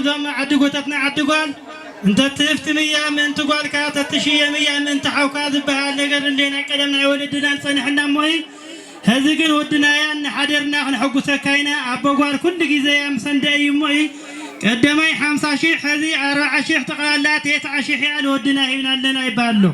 زم عدقوتنا عدقال أنت تفت مية من تقول كات تشيء مية من تحوكات بهاللقر اللي نقدمنا ولدنا نصنحنا موي هذا كن ودنا ين حضرنا نحقق سكينة أبوار كل جزء مسندي موي قدمي 5 شيخ هذه 4 شيخ تقالات 9 شيخ يعني ودنا هنا لنا يبالو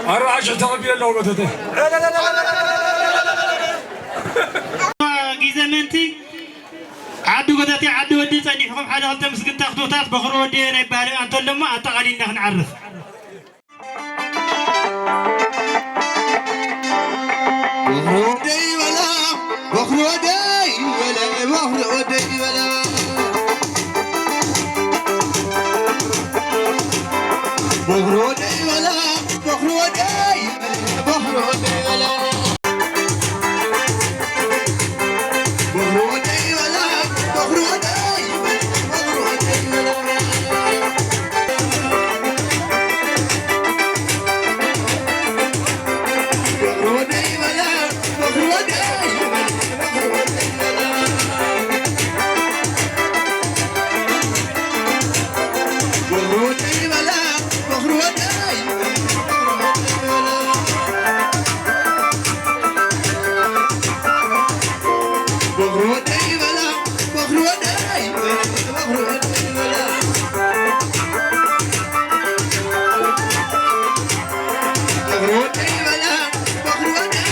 أرعش تغبي الله وقتته. جزمنتي عدو قدتي عدو ودي صنيحكم حدا قلت مسكين تاخذوا تاخذ بخروا ودي أنا يبالي أنتم لما أتقالين نحن نعرف. بخروا دي ولا بخروا دي ولا بخروا دي ولا بخروا دي ولا بخروا دي بخروا دي ولا بخروا دي ولا بخروا دي بخروا دي ولا بخروا دي ولا بخروا دي بخروا دي ولا بخروا دي ولا بخروا دي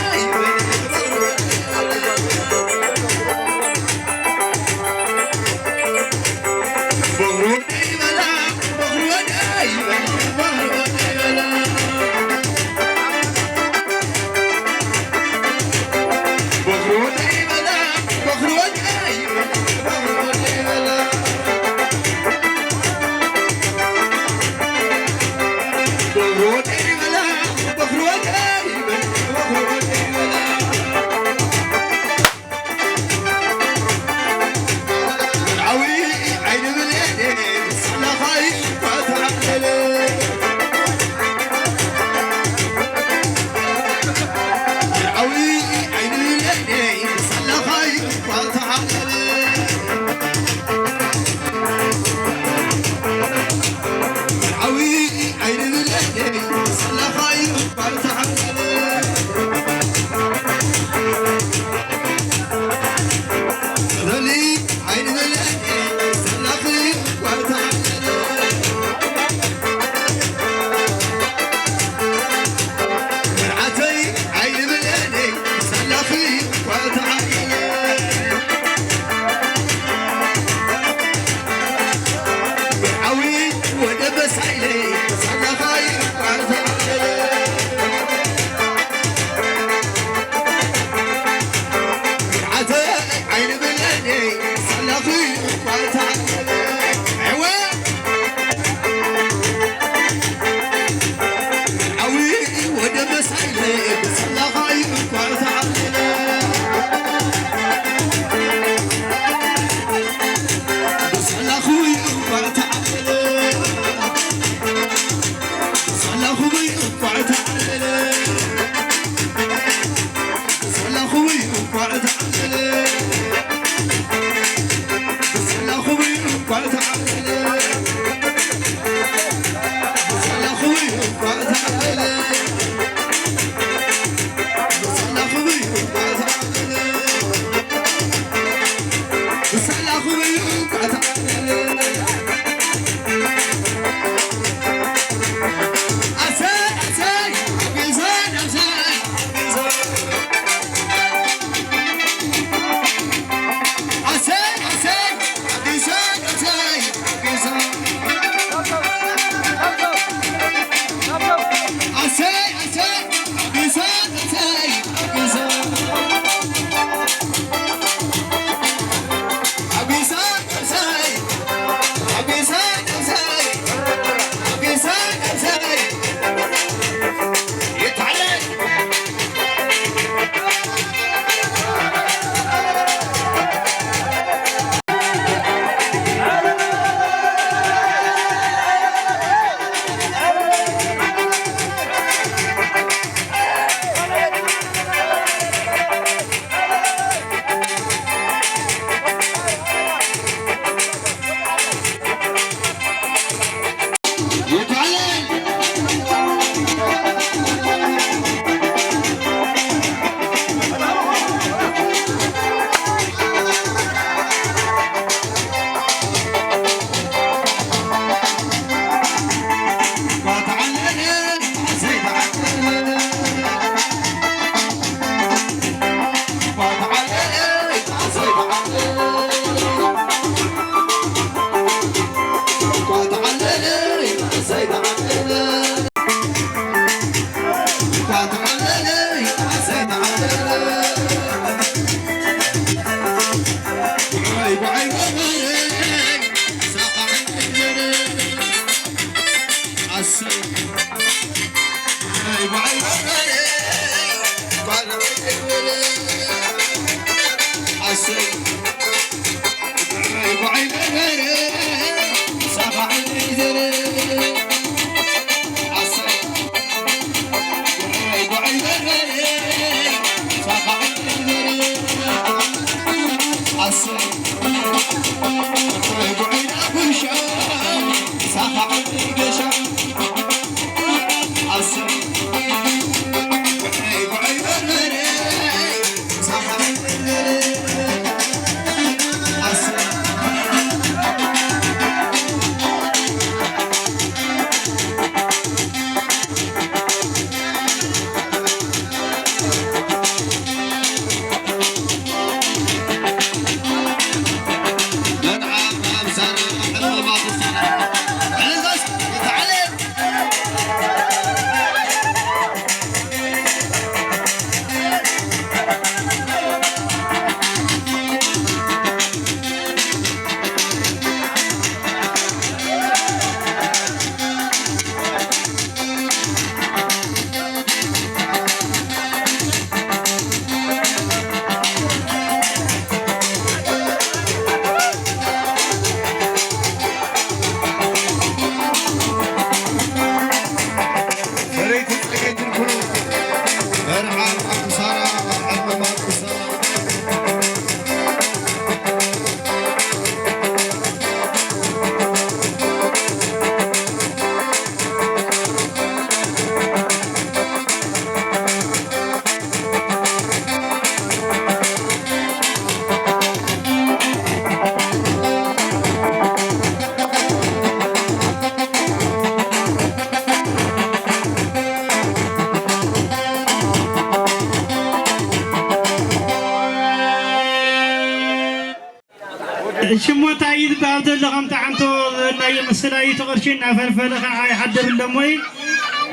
شموتا يذبح لغم تعمتو لا يمسلا يتغرشنا فلفل خا يحدر اللموي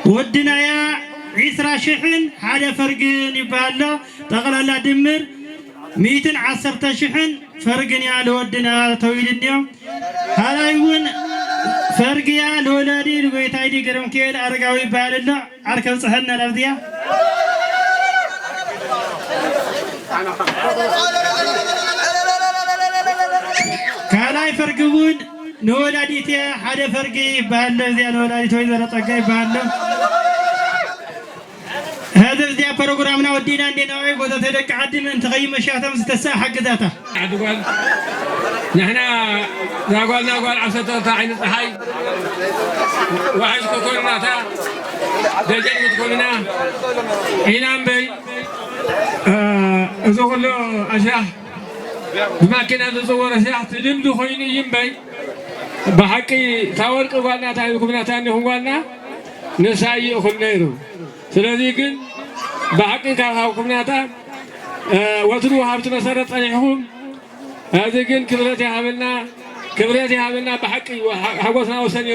ودنا يا عسرا شحن حدا فرقن يبالو تقلا دمر 110 شحن فرقن يا لودنا تويل اليوم هلايون فرق يا لولادي لويتايدي قرم كيل ارقاوي بالله اركب صحنا الارضيه كالاي فرقون نولاديتي حدا فرقي بالله زي نولاديتي ويزر طقاي بالله هذا زي بروجرامنا ودينا عندنا وي بده تدق عدم انت غي مشاتم ستساح حق ذاته عدوال نحنا نقول عصته تاعين صحي واحد كلنا تا دجن كلنا هنا بي ازغل اشاح بما كنا نصور اشاح تلمدو خويني يمبي بحقي تاورق قالنا تاي كنا تاني هوالنا نساي خليرو ስለዚህ ግን በሐቅ ካላውቁምናታ ወትሩ ሀብት መሰረት ጠይሁም هذا ግን ክብረት ያህብና በሐቅ ሐጎስና ወሰን